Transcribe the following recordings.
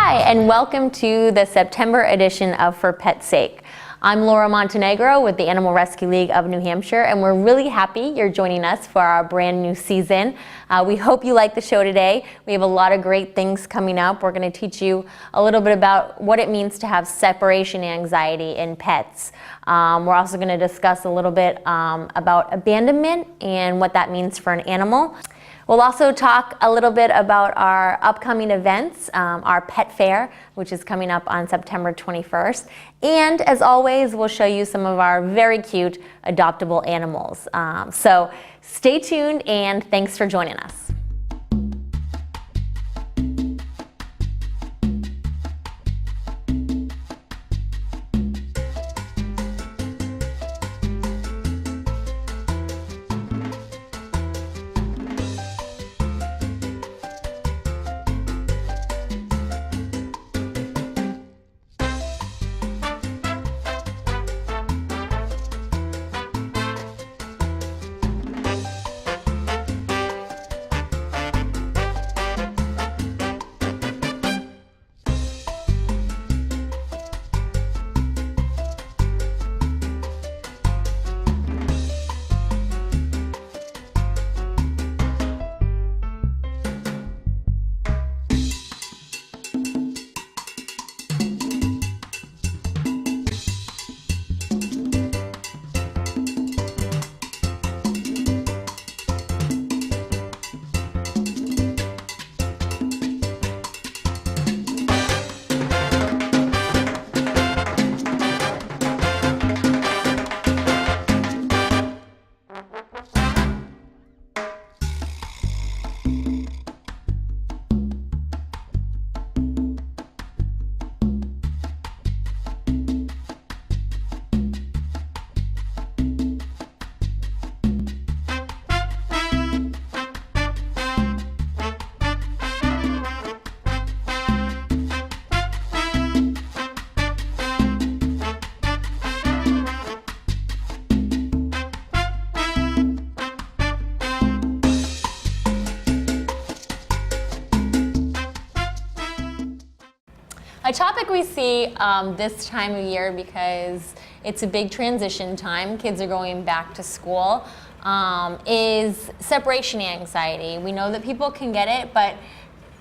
Hi, and welcome to the September edition of For Pet's Sake. I'm Laura Montenegro with the Animal Rescue League of New Hampshire, and we're really happy you're joining us for our brand new season. We hope you like the show today. We have a lot of great things coming up. We're going to teach you a little bit about what it means to have separation anxiety in pets. We're also going to discuss a little bit about abandonment and what that means for an animal. We'll also talk a little bit about our upcoming events, our pet fair, which is coming up on September 21st. And as always, we'll show you some of our very cute adoptable animals. So stay tuned and thanks for joining us. A topic we see this time of year because it's a big transition time, kids are going back to school, is separation anxiety. We know that people can get it, but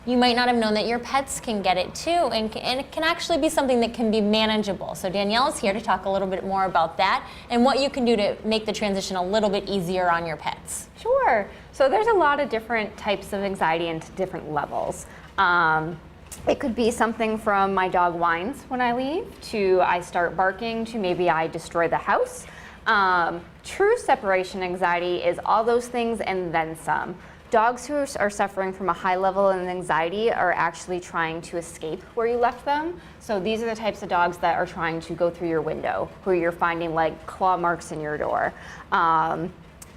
you might not have known that your pets can get it too, and it can actually be something that can be manageable. So Danielle is here to talk a little bit more about that and what you can do to make the transition a little bit easier on your pets. Sure. So there's a lot of different types of anxiety and different levels. It could be something from my dog whines when I leave, to I start barking, to maybe I destroy the house. True separation anxiety is all those things and then some. Dogs who are suffering from a high level of anxiety are actually trying to escape where you left them. So these are the types of dogs that are trying to go through your window, where you're finding like claw marks in your door.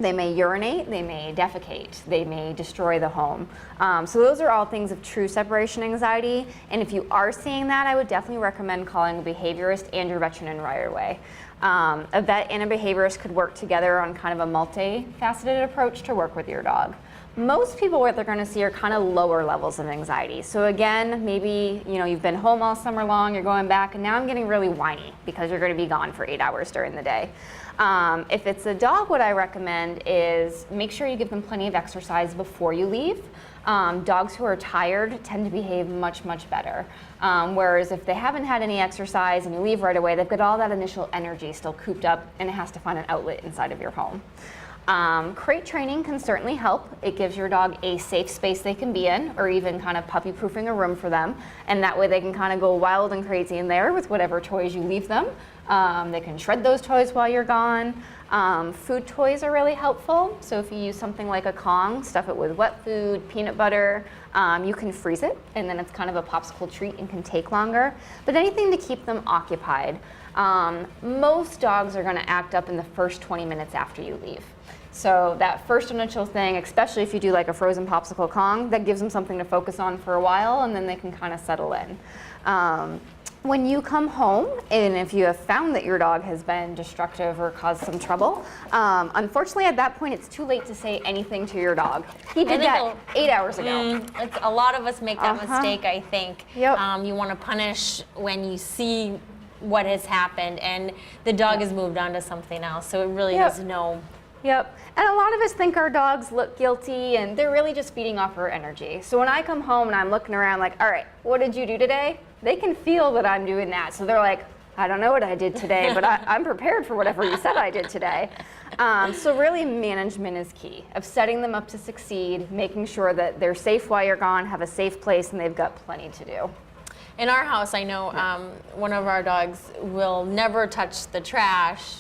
They may urinate, they may defecate, they may destroy the home. So those are all things of true separation anxiety. And if you are seeing that, I would definitely recommend calling a behaviorist and your veterinarian right away. A vet and a behaviorist could work together on kind of a multifaceted approach to work with your dog. Most people, what they're going to see are kind of lower levels of anxiety. So again, maybe you've been home all summer long, you're going back, and now I'm getting really whiny because you're going to be gone for 8 hours during the day. If it's a dog, what I recommend is make sure you give them plenty of exercise before you leave. Dogs who are tired tend to behave much, much better. Whereas if they haven't had any exercise and you leave right away, they've got all that initial energy still cooped up and it has to find an outlet inside of your home. Crate training can certainly help. It gives your dog a safe space they can be in, or even kind of puppy proofing a room for them, and that way they can kind of go wild and crazy in there with whatever toys you leave them. They can shred those toys while you're gone. Food toys are really helpful. So if you use something like a Kong, stuff it with wet food, peanut butter, you can freeze it, and then it's kind of a popsicle treat and can take longer. But anything to keep them occupied. Most dogs are going to act up in the first 20 minutes after you leave. So that first initial thing, especially if you do like a frozen popsicle Kong, that gives them something to focus on for a while, and then they can kind of settle in. when you come home, and if you have found that your dog has been destructive or caused some trouble, unfortunately at that point it's too late to say anything to your dog. He did that 8 hours ago. A lot of us make that mistake, I think. Yep. You want to punish when you see what has happened, and the dog has moved on to something else, so it really has no... Yep, and a lot of us think our dogs look guilty, and they're really just feeding off our energy. So when I come home and I'm looking around like, all right, what did you do today? They can feel that I'm doing that. So they're like, I don't know what I did today, but I'm prepared for whatever you said I did today. So really management is key, of setting them up to succeed, making sure that they're safe while you're gone, have a safe place, and they've got plenty to do. In our house, I know one of our dogs will never touch the trash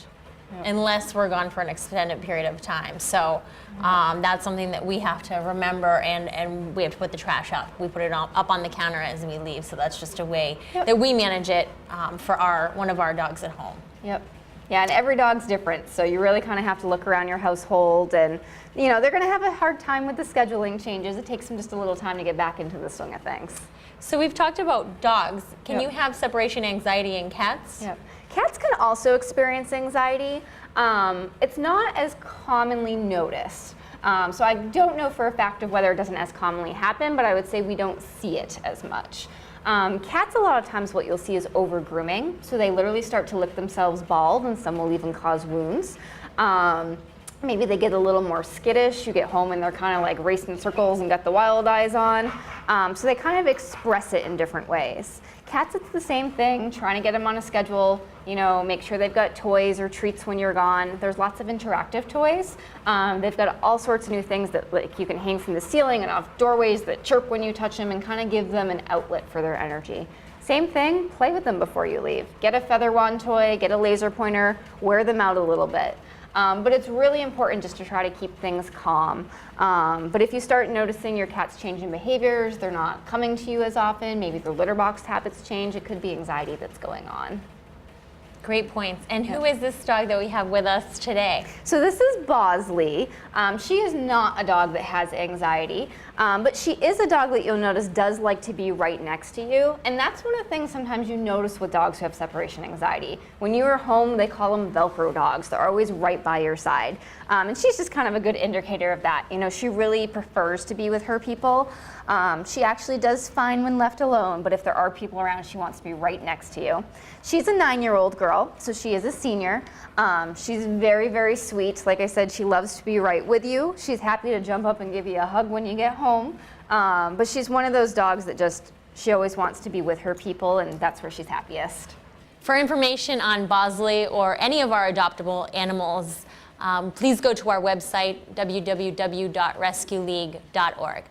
unless we're gone for an extended period of time. So that's something that we have to remember, and we have to put the trash up. We put it up on the counter as we leave, so that's just a way that we manage it for one of our dogs at home. Yep. Yeah, and every dog's different, so you really kind of have to look around your household, and you know, they're going to have a hard time with the scheduling changes. It takes them just a little time to get back into the swing of things. So we've talked about dogs. Can you have separation anxiety in cats? Yep. Cats can also experience anxiety. It's not as commonly noticed. So I don't know for a fact of whether it doesn't as commonly happen, but I would say we don't see it as much. Cats, a lot of times what you'll see is over grooming. So they literally start to lick themselves bald, and some will even cause wounds. Maybe they get a little more skittish. You get home and they're kind of like racing circles and got the wild eyes on. So they kind of express it in different ways. Cats, it's the same thing, trying to get them on a schedule, you know, make sure they've got toys or treats when you're gone. There's lots of interactive toys. They've got all sorts of new things that like you can hang from the ceiling and off doorways that chirp when you touch them and kind of give them an outlet for their energy. Same thing, play with them before you leave. Get a feather wand toy, get a laser pointer, wear them out a little bit. But it's really important just to try to keep things calm. But if you start noticing your cat's changing behaviors, they're not coming to you as often, maybe their litter box habits change, it could be anxiety that's going on. Great points. And who is this dog that we have with us today? So this is Bosley. She is not a dog that has anxiety, but she is a dog that you'll notice does like to be right next to you. And that's one of the things sometimes you notice with dogs who have separation anxiety. When you are home, they call them Velcro dogs. They're always right by your side. And she's just kind of a good indicator of that. You know, she really prefers to be with her people. She actually does fine when left alone, but if there are people around, she wants to be right next to you. She's a 9-year-old girl, so she is a senior. She's very, very sweet. Like I said, she loves to be right with you. She's happy to jump up and give you a hug when you get home. But she's one of those dogs that she always wants to be with her people, and that's where she's happiest. For information on Bosley or any of our adoptable animals, please go to our website, www.rescueleague.org.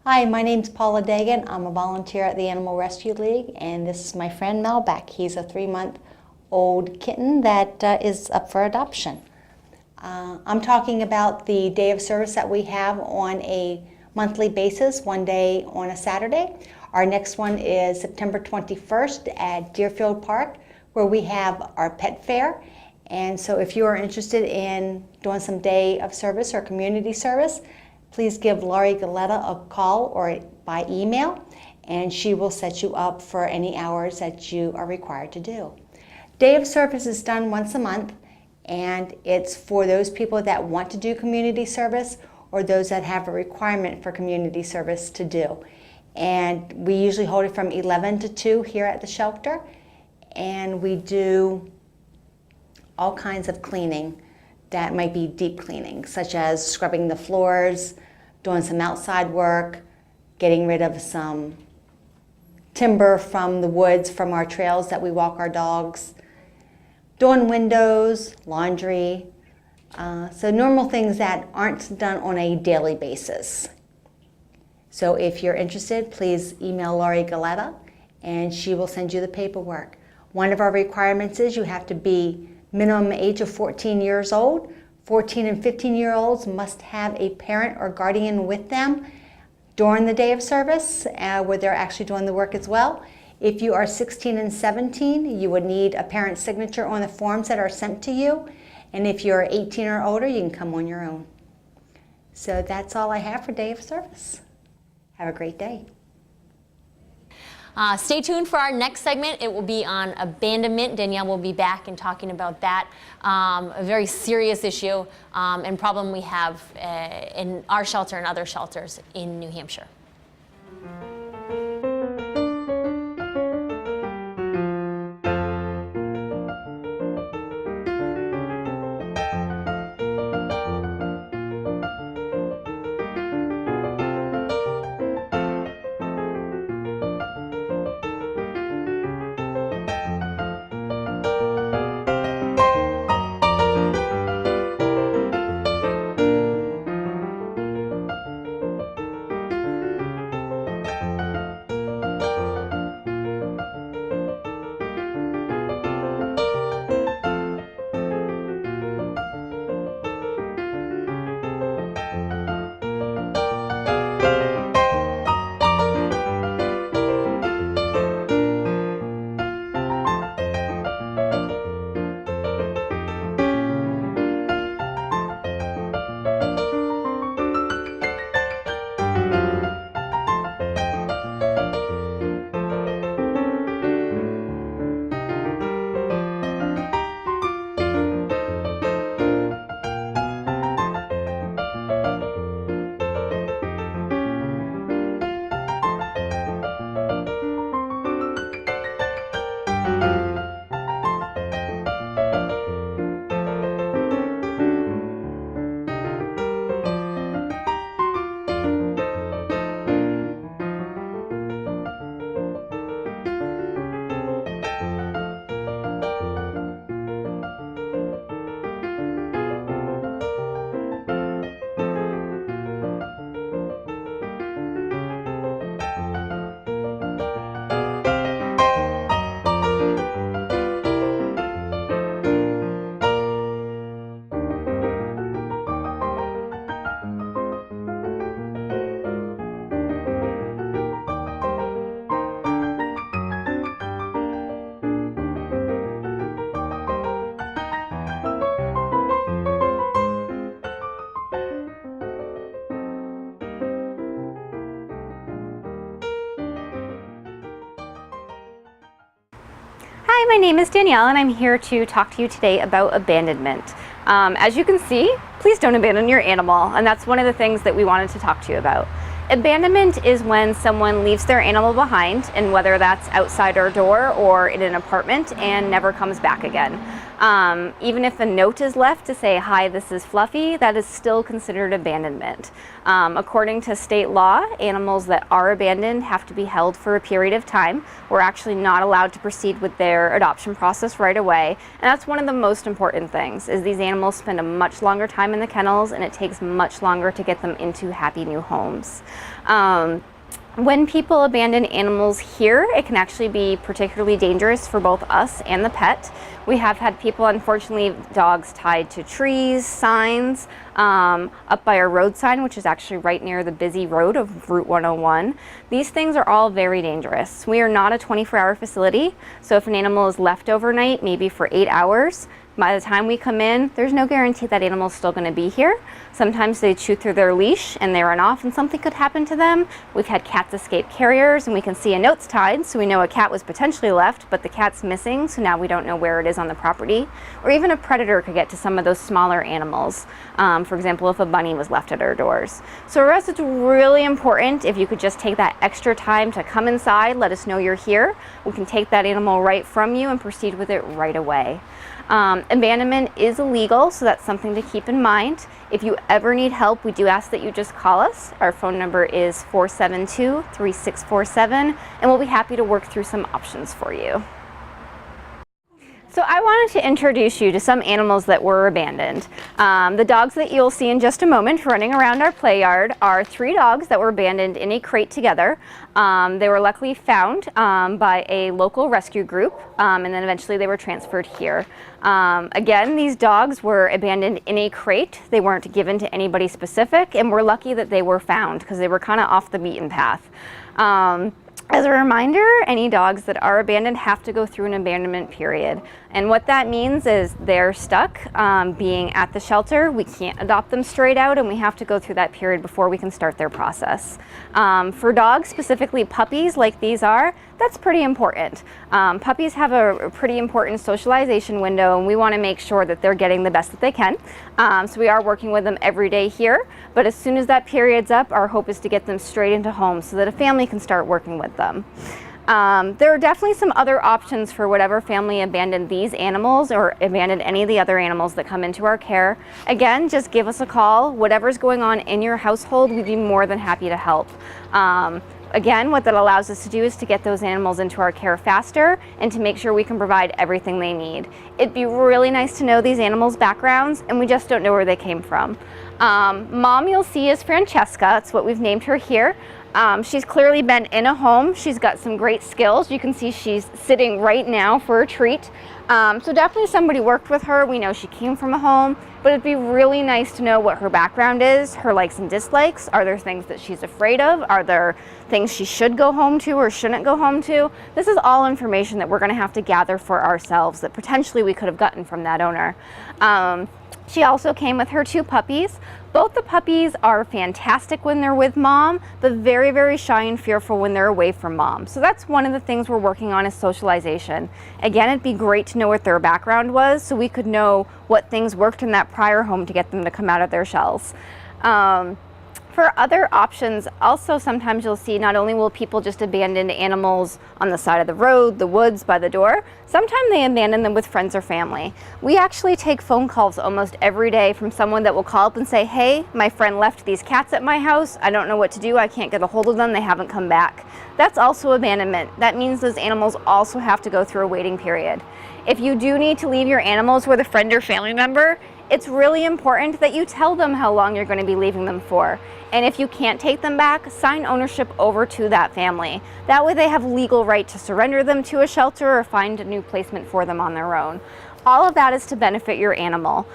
Hi, my name's Paula Dagan. I'm a volunteer at the Animal Rescue League, and this is my friend Mel Beck. He's a 3-month-old kitten that is up for adoption. I'm talking about the day of service that we have on a monthly basis, one day on a Saturday. Our next one is September 21st at Deerfield Park, where we have our pet fair. And so if you are interested in doing some day of service or community service, please give Laurie Galetta a call or by email, and she will set you up for any hours that you are required to do. Day of service is done once a month, and it's for those people that want to do community service or those that have a requirement for community service to do. And we usually hold it from 11 to 2 here at the shelter, and we do all kinds of cleaning that might be deep cleaning, such as scrubbing the floors, doing some outside work, getting rid of some timber from the woods from our trails that we walk our dogs, doing windows, laundry, so normal things that aren't done on a daily basis. So if you're interested, please email Laurie Galetta and she will send you the paperwork. One of our requirements is you have to be minimum age of 14 years old. 14 and 15-year-olds must have a parent or guardian with them during the day of service where they're actually doing the work as well. If you are 16 and 17, you would need a parent's signature on the forms that are sent to you. And if you're 18 or older, you can come on your own. So that's all I have for day of service. Have a great day. Stay tuned for our next segment. It will be on abandonment. Danielle will be back and talking about that, a very serious issue and problem we have in our shelter and other shelters in New Hampshire. Hi, my name is Danielle and I'm here to talk to you today about abandonment. As you can see, please don't abandon your animal, and that's one of the things that we wanted to talk to you about. Abandonment is when someone leaves their animal behind, and whether that's outside our door or in an apartment, and never comes back again. Even if a note is left to say, "Hi, this is Fluffy," that is still considered abandonment. According to state law, animals that are abandoned have to be held for a period of time. We're actually not allowed to proceed with their adoption process right away. And that's one of the most important things, is these animals spend a much longer time in the kennels, and it takes much longer to get them into happy new homes. When people abandon animals here, it can actually be particularly dangerous for both us and the pet. We have had people, unfortunately, dogs tied to trees, signs, up by our road sign, which is actually right near the busy road of Route 101. These things are all very dangerous. We are not a 24-hour facility, so if an animal is left overnight, maybe for 8 hours, by the time we come in, there's no guarantee that animal's still going to be here. Sometimes they chew through their leash and they run off and something could happen to them. We've had cats escape carriers and we can see a note's tied, so we know a cat was potentially left, but the cat's missing, so now we don't know where it is on the property. Or even a predator could get to some of those smaller animals. For example, if a bunny was left at our doors. So for us, it's really important if you could just take that extra time to come inside, let us know you're here. We can take that animal right from you and proceed with it right away. Abandonment is illegal, so that's something to keep in mind. If you ever need help, we do ask that you just call us. Our phone number is 472-3647, and we'll be happy to work through some options for you. So I wanted to introduce you to some animals that were abandoned. The dogs that you'll see in just a moment running around our play yard are 3 dogs that were abandoned in a crate together. They were luckily found by a local rescue group, and then eventually they were transferred here. Again, these dogs were abandoned in a crate. They weren't given to anybody specific, and we're lucky that they were found because they were kind of off the beaten path. As a reminder, any dogs that are abandoned have to go through an abandonment period. And what that means is they're stuck being at the shelter. We can't adopt them straight out, and we have to go through that period before we can start their process. For dogs, specifically puppies like these are, that's pretty important. Puppies have a pretty important socialization window, and we want to make sure that they're getting the best that they can. So we are working with them every day here, but as soon as that period's up, our hope is to get them straight into homes so that a family can start working with them. There are definitely some other options for whatever family abandoned these animals or abandoned any of the other animals that come into our care. Again, just give us a call. Whatever's going on in your household, we'd be more than happy to help. Again, what that allows us to do is to get those animals into our care faster and to make sure we can provide everything they need. It'd be really nice to know these animals' backgrounds, and we just don't know where they came from. Mom, you'll see, is Francesca. That's what we've named her here. She's clearly been in a home. She's got some great skills. You can see she's sitting right now for a treat. So definitely somebody worked with her. We know she came from a home, but it'd be really nice to know what her background is, her likes and dislikes. Are there things that she's afraid of? Are there things she should go home to or shouldn't go home to? This is all information that we're going to have to gather for ourselves that potentially we could have gotten from that owner. She also came with her 2 puppies. Both the puppies are fantastic when they're with mom, but very, very shy and fearful when they're away from mom. So that's one of the things we're working on is socialization. Again, it'd be great to know what their background was so we could know what things worked in that prior home to get them to come out of their shells. For other options, also sometimes you'll see not only will people just abandon animals on the side of the road, the woods, by the door, sometimes they abandon them with friends or family. We actually take phone calls almost every day from someone that will call up and say, hey, my friend left these cats at my house. I don't know what to do. I can't get a hold of them. They haven't come back. That's also abandonment. That means those animals also have to go through a waiting period. If you do need to leave your animals with a friend or family member, it's really important that you tell them how long you're going to be leaving them for. And if you can't take them back, sign ownership over to that family. That way they have legal right to surrender them to a shelter or find a new placement for them on their own. All of that is to benefit your animal.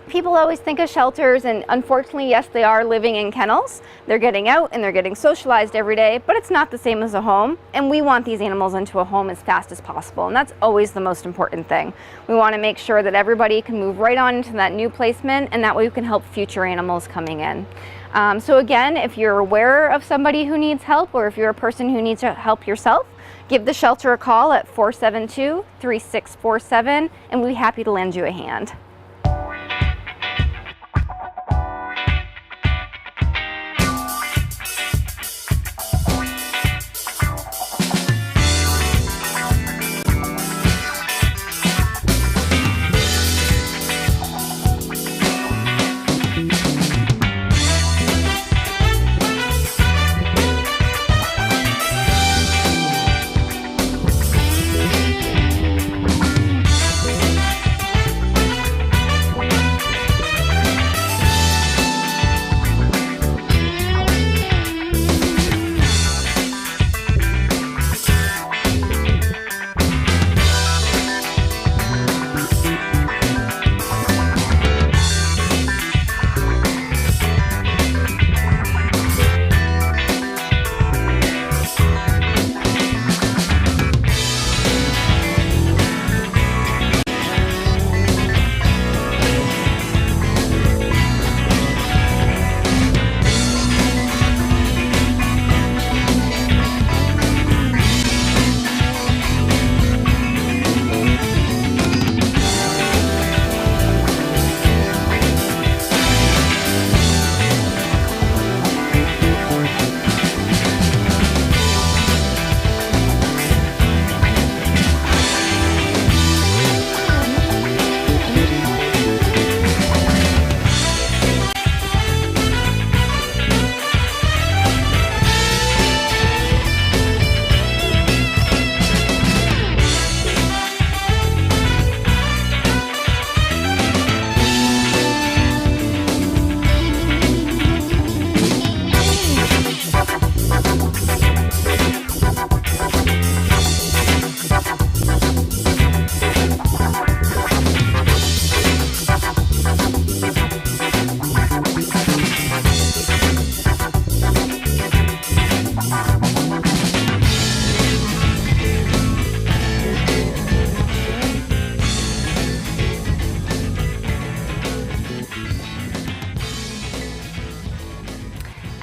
People always think of shelters, and unfortunately, yes, they are living in kennels. They're getting out and they're getting socialized every day, but it's not the same as a home. And we want these animals into a home as fast as possible. And that's always the most important thing. We want to make sure that everybody can move right on into that new placement, and that way we can help future animals coming in. So again, if you're aware of somebody who needs help, or if you're a person who needs help yourself, give the shelter a call at 472-3647, and we'll be happy to lend you a hand.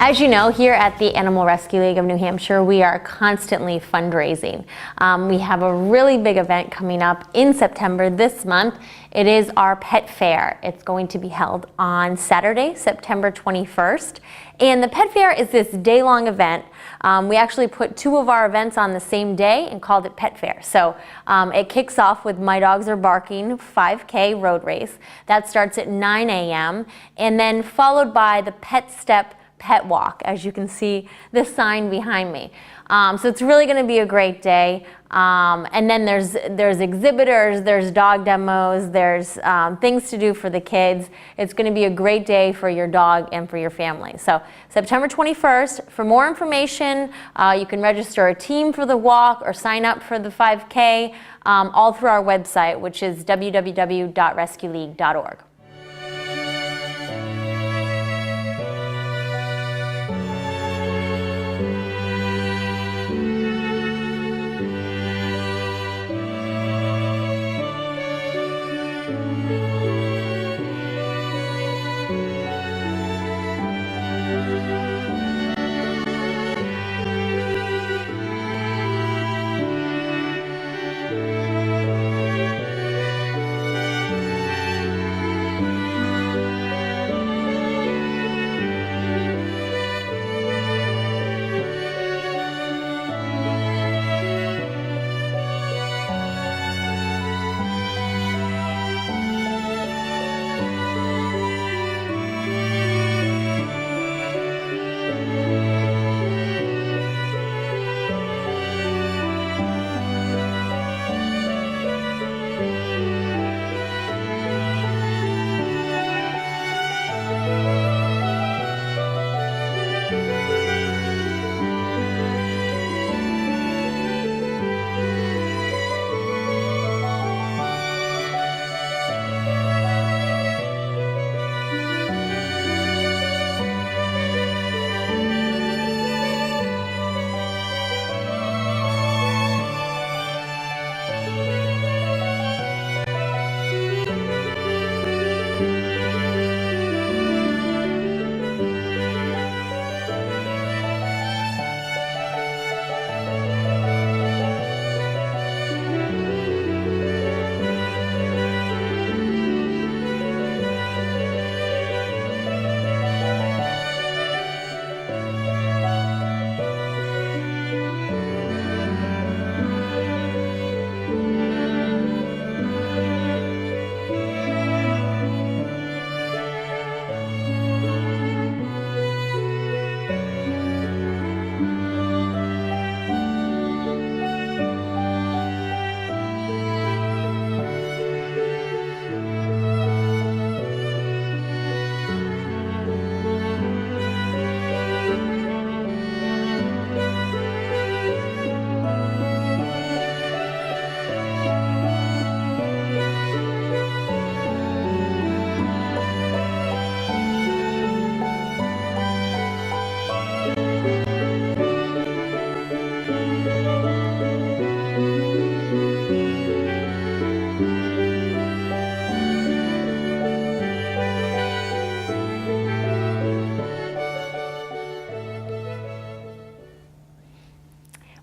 As you know, here at the Animal Rescue League of New Hampshire, we are constantly fundraising. We have a really big event coming up in September this month. It is our pet fair. It's going to be held on Saturday, September 21st. And the pet fair is this day-long event. We actually put 2 of our events on the same day and called it Pet Fair. So it kicks off with My Dogs Are Barking 5K road race. That starts at 9 a.m. and then followed by the Pet Step Pet Walk, as you can see this sign behind me. So it's really going to be a great day. And then there's exhibitors, there's dog demos, there's things to do for the kids. It's going to be a great day for your dog and for your family. So September 21st, for more information, you can register a team for the walk or sign up for the 5K, all through our website, which is www.rescueleague.org.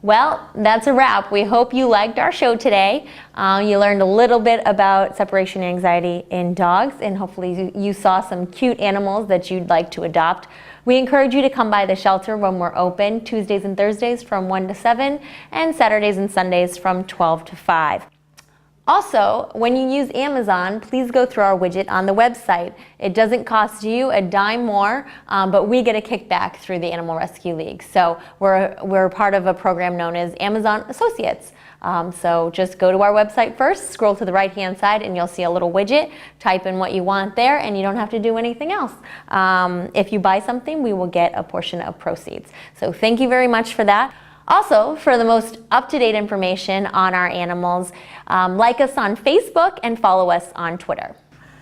Well, that's a wrap. We hope you liked our show today. You learned a little bit about separation anxiety in dogs, and hopefully you saw some cute animals that you'd like to adopt. We encourage you to come by the shelter when we're open, Tuesdays and Thursdays from 1 to 7, and Saturdays and Sundays from 12 to 5. Also, when you use Amazon, please go through our widget on the website. It doesn't cost you a dime more, but we get a kickback through the Animal Rescue League. So we're part of a program known as Amazon Associates. So just go to our website first, scroll to the right-hand side, and you'll see a little widget. Type in what you want there, and you don't have to do anything else. If you buy something, we will get a portion of proceeds. So thank you very much for that. Also, for the most up-to-date information on our animals, like us on Facebook and follow us on Twitter.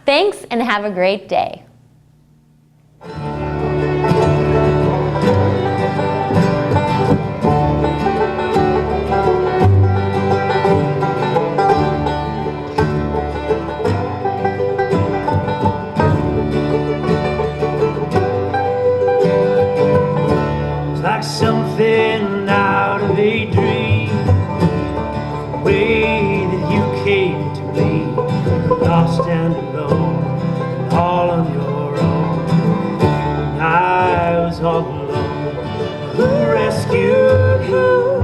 Thanks, and have a great day. something out of a dream. The way that you came to me, lost and alone, all on your own. And I was all alone. Who rescued you?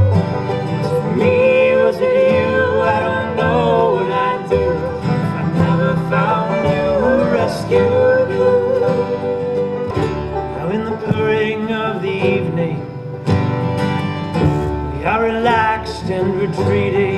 Was it me? Was it you? I don't know what I'd do if I never found you. Who rescued you? Now in the purring of the evening, we are relaxed and retreating.